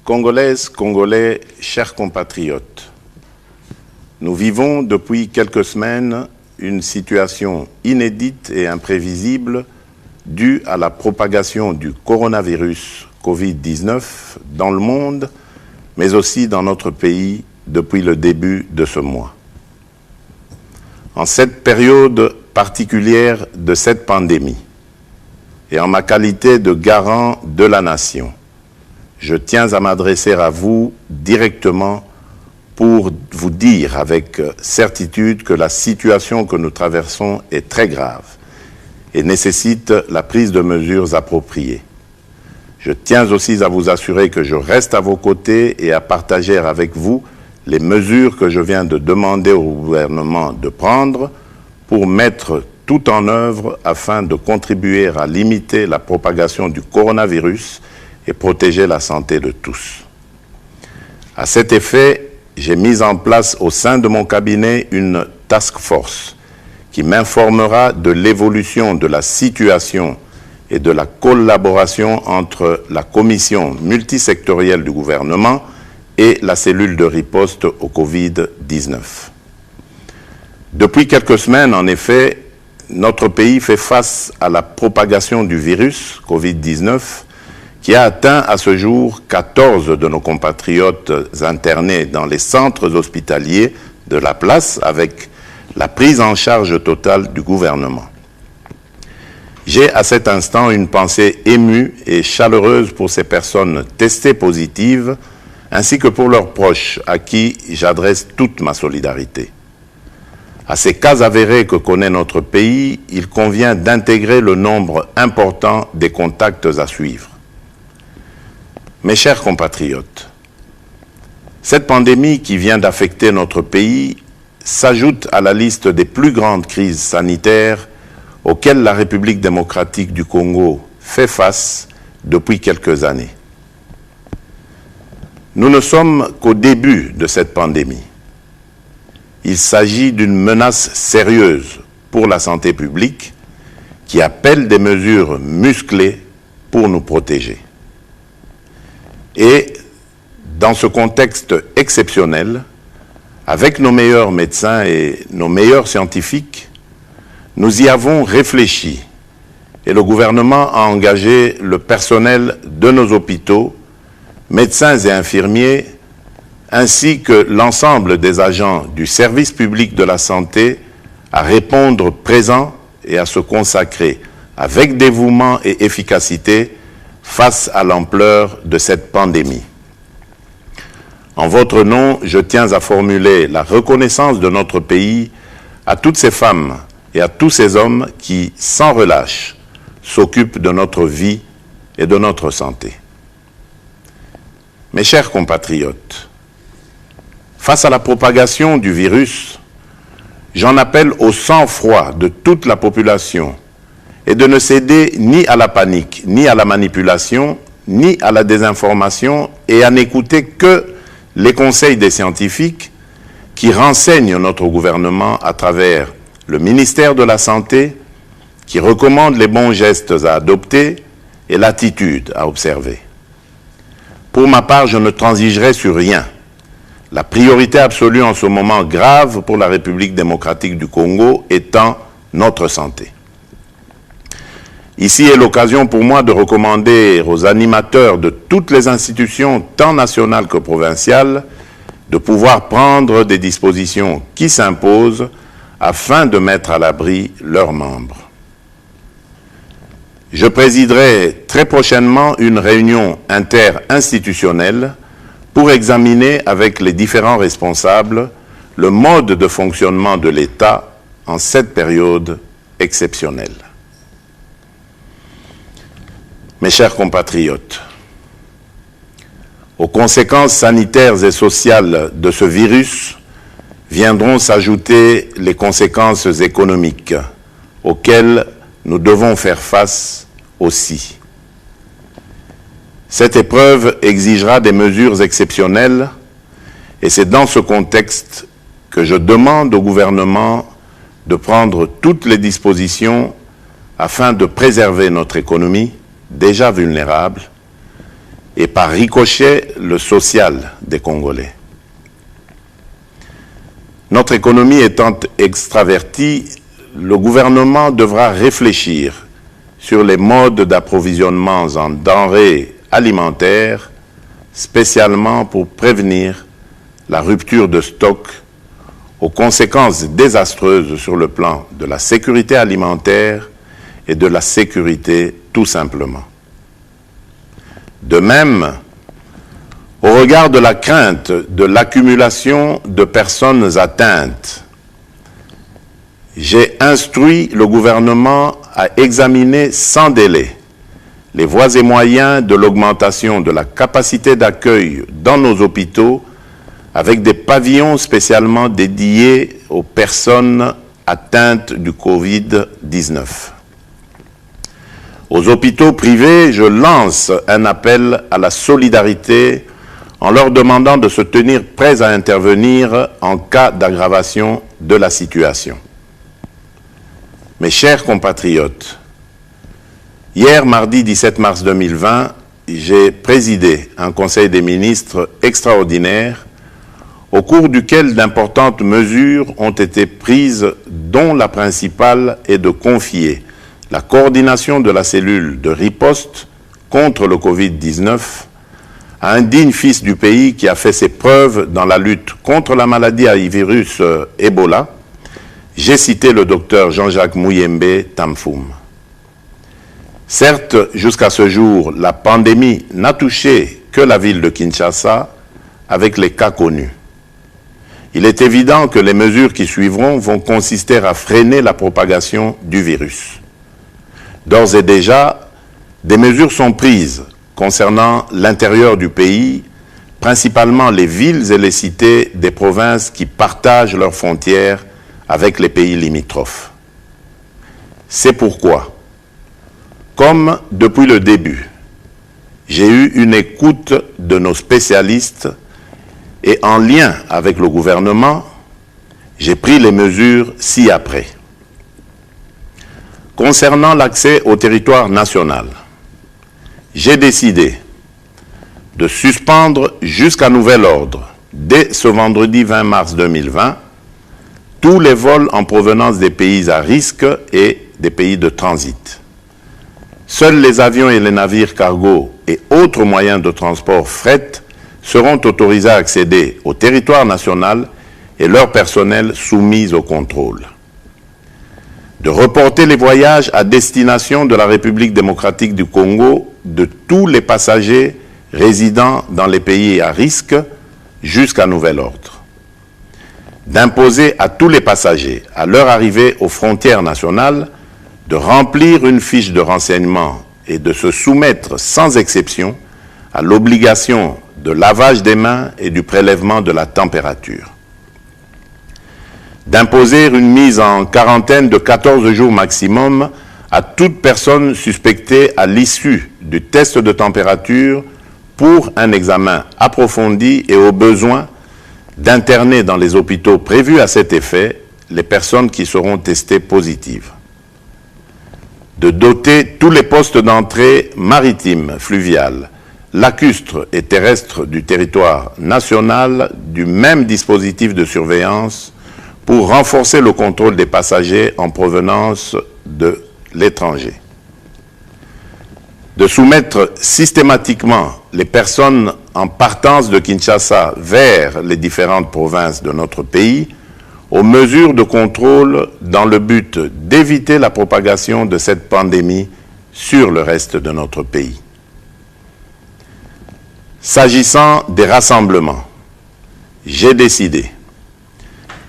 Congolaises, Congolais, chers compatriotes, nous vivons depuis quelques semaines une situation inédite et imprévisible due à la propagation du coronavirus Covid-19 dans le monde, mais aussi dans notre pays depuis le début de ce mois. En cette période particulière de cette pandémie, et en ma qualité de garant de la nation, je tiens à m'adresser à vous directement pour vous dire avec certitude que la situation que nous traversons est très grave et nécessite la prise de mesures appropriées. Je tiens aussi à vous assurer que je reste à vos côtés et à partager avec vous les mesures que je viens de demander au gouvernement de prendre pour mettre tout en œuvre afin de contribuer à limiter la propagation du coronavirus et protéger la santé de tous. À cet effet, j'ai mis en place au sein de mon cabinet une task force qui m'informera de l'évolution de la situation et de la collaboration entre la commission multisectorielle du gouvernement et la cellule de riposte au Covid-19. Depuis quelques semaines, en effet, notre pays fait face à la propagation du virus Covid-19 qui a atteint à ce jour 14 de nos compatriotes internés dans les centres hospitaliers de la place avec la prise en charge totale du gouvernement. J'ai à cet instant une pensée émue et chaleureuse pour ces personnes testées positives ainsi que pour leurs proches à qui j'adresse toute ma solidarité. À ces cas avérés que connaît notre pays, il convient d'intégrer le nombre important des contacts à suivre. Mes chers compatriotes, cette pandémie qui vient d'affecter notre pays s'ajoute à la liste des plus grandes crises sanitaires auxquelles la République démocratique du Congo fait face depuis quelques années. Nous ne sommes qu'au début de cette pandémie. Il s'agit d'une menace sérieuse pour la santé publique qui appelle des mesures musclées pour nous protéger. Et dans ce contexte exceptionnel, avec nos meilleurs médecins et nos meilleurs scientifiques, nous y avons réfléchi et le gouvernement a engagé le personnel de nos hôpitaux, médecins et infirmiers, ainsi que l'ensemble des agents du service public de la santé à répondre présent et à se consacrer avec dévouement et efficacité face à l'ampleur de cette pandémie. En votre nom, je tiens à formuler la reconnaissance de notre pays à toutes ces femmes et à tous ces hommes qui, sans relâche, s'occupent de notre vie et de notre santé. Mes chers compatriotes, face à la propagation du virus, j'en appelle au sang-froid de toute la population et de ne céder ni à la panique, ni à la manipulation, ni à la désinformation et à n'écouter que les conseils des scientifiques qui renseignent notre gouvernement à travers le ministère de la Santé, qui recommande les bons gestes à adopter et l'attitude à observer. Pour ma part, je ne transigerai sur rien. La priorité absolue en ce moment grave pour la République démocratique du Congo étant notre santé. Ici est l'occasion pour moi de recommander aux animateurs de toutes les institutions, tant nationales que provinciales, de pouvoir prendre des dispositions qui s'imposent afin de mettre à l'abri leurs membres. Je présiderai très prochainement une réunion interinstitutionnelle pour examiner avec les différents responsables le mode de fonctionnement de l'État en cette période exceptionnelle. Mes chers compatriotes, aux conséquences sanitaires et sociales de ce virus viendront s'ajouter les conséquences économiques auxquelles nous devons faire face aussi. Cette épreuve exigera des mesures exceptionnelles et c'est dans ce contexte que je demande au gouvernement de prendre toutes les dispositions afin de préserver notre économie, déjà vulnérable, et par ricochet le social des Congolais. Notre économie étant extravertie, le gouvernement devra réfléchir sur les modes d'approvisionnement en denrées alimentaires, spécialement pour prévenir la rupture de stock aux conséquences désastreuses sur le plan de la sécurité alimentaire et de la sécurité tout simplement. De même, au regard de la crainte de l'accumulation de personnes atteintes, j'ai instruit le gouvernement à examiner sans délai les voies et moyens de l'augmentation de la capacité d'accueil dans nos hôpitaux avec des pavillons spécialement dédiés aux personnes atteintes du Covid-19. Aux hôpitaux privés, je lance un appel à la solidarité en leur demandant de se tenir prêts à intervenir en cas d'aggravation de la situation. Mes chers compatriotes, hier, mardi 17 mars 2020, j'ai présidé un Conseil des ministres extraordinaire au cours duquel d'importantes mesures ont été prises, dont la principale est de confier la coordination de la cellule de riposte contre le Covid-19 à un digne fils du pays qui a fait ses preuves dans la lutte contre la maladie à virus Ebola. J'ai cité le docteur Jean-Jacques Muyembe Tamfoum. Certes, jusqu'à ce jour, la pandémie n'a touché que la ville de Kinshasa avec les cas connus. Il est évident que les mesures qui suivront vont consister à freiner la propagation du virus. D'ores et déjà, des mesures sont prises concernant l'intérieur du pays, principalement les villes et les cités des provinces qui partagent leurs frontières avec les pays limitrophes. C'est pourquoi, comme depuis le début, j'ai eu une écoute de nos spécialistes et en lien avec le gouvernement, j'ai pris les mesures ci-après. Concernant l'accès au territoire national, j'ai décidé de suspendre jusqu'à nouvel ordre, dès ce vendredi 20 mars 2020, tous les vols en provenance des pays à risque et des pays de transit. Seuls les avions et les navires cargo et autres moyens de transport fret seront autorisés à accéder au territoire national et leur personnel soumis au contrôle. De reporter les voyages à destination de la République démocratique du Congo de tous les passagers résidant dans les pays à risque jusqu'à nouvel ordre. D'imposer à tous les passagers, à leur arrivée aux frontières nationales, de remplir une fiche de renseignement et de se soumettre sans exception à l'obligation de lavage des mains et du prélèvement de la température. D'imposer une mise en quarantaine de 14 jours maximum à toute personne suspectée à l'issue du test de température pour un examen approfondi et au besoin d'interner dans les hôpitaux prévus à cet effet les personnes qui seront testées positives. De doter tous les postes d'entrée maritimes, fluviales, lacustres et terrestres du territoire national du même dispositif de surveillance pour renforcer le contrôle des passagers en provenance de l'étranger. De soumettre systématiquement les personnes en partance de Kinshasa vers les différentes provinces de notre pays aux mesures de contrôle dans le but d'éviter la propagation de cette pandémie sur le reste de notre pays. S'agissant des rassemblements, j'ai décidé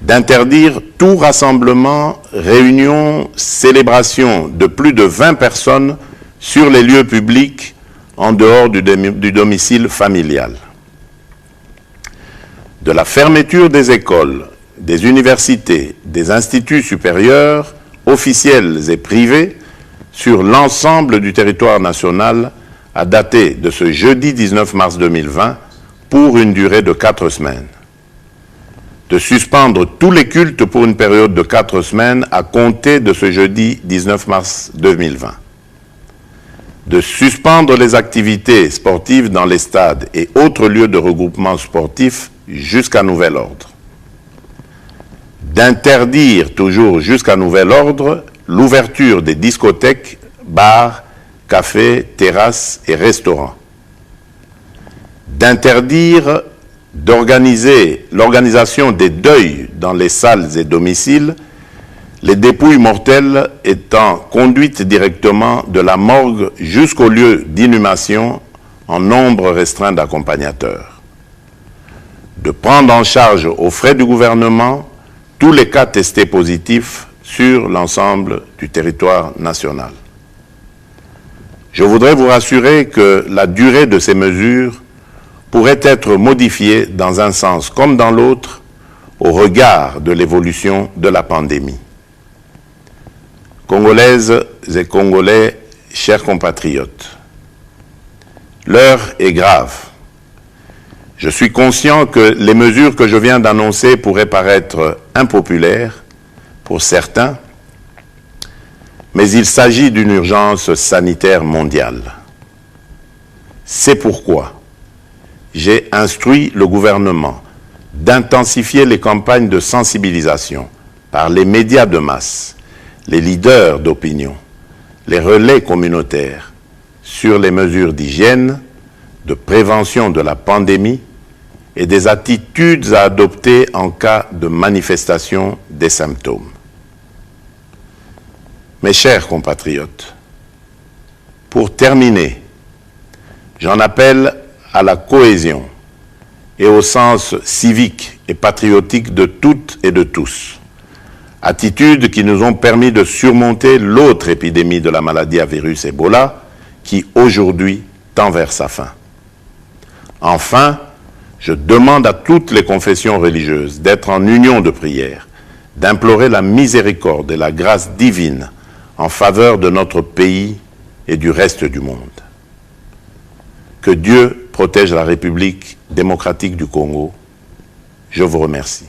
d'interdire tout rassemblement, réunion, célébration de plus de 20 personnes sur les lieux publics en dehors du domicile familial. De la fermeture des écoles, des universités, des instituts supérieurs, officiels et privés, sur l'ensemble du territoire national à dater de ce jeudi 19 mars 2020 pour une durée de 4 semaines. De suspendre tous les cultes pour une période de 4 semaines à compter de ce jeudi 19 mars 2020. de suspendre les activités sportives dans les stades et autres lieux de regroupement sportif jusqu'à nouvel ordre, d'interdire toujours jusqu'à nouvel ordre l'ouverture des discothèques, bars, cafés, terrasses et restaurants, d'interdire l'organisation des deuils dans les salles et domiciles, les dépouilles mortelles étant conduites directement de la morgue jusqu'au lieu d'inhumation en nombre restreint d'accompagnateurs, de prendre en charge aux frais du gouvernement tous les cas testés positifs sur l'ensemble du territoire national. Je voudrais vous rassurer que la durée de ces mesures pourrait être modifiée dans un sens comme dans l'autre au regard de l'évolution de la pandémie. Congolaises et Congolais, chers compatriotes, l'heure est grave. Je suis conscient que les mesures que je viens d'annoncer pourraient paraître impopulaires pour certains, mais il s'agit d'une urgence sanitaire mondiale. C'est pourquoi j'ai instruit le gouvernement d'intensifier les campagnes de sensibilisation par les médias de masse, les leaders d'opinion, les relais communautaires sur les mesures d'hygiène, de prévention de la pandémie et des attitudes à adopter en cas de manifestation des symptômes. Mes chers compatriotes, pour terminer, j'en appelle à la cohésion et au sens civique et patriotique de toutes et de tous, attitudes qui nous ont permis de surmonter l'autre épidémie de la maladie à virus Ebola qui aujourd'hui tend vers sa fin. Enfin, je demande à toutes les confessions religieuses d'être en union de prière, d'implorer la miséricorde et la grâce divine en faveur de notre pays et du reste du monde. Que Dieu protège la République démocratique du Congo. Je vous remercie.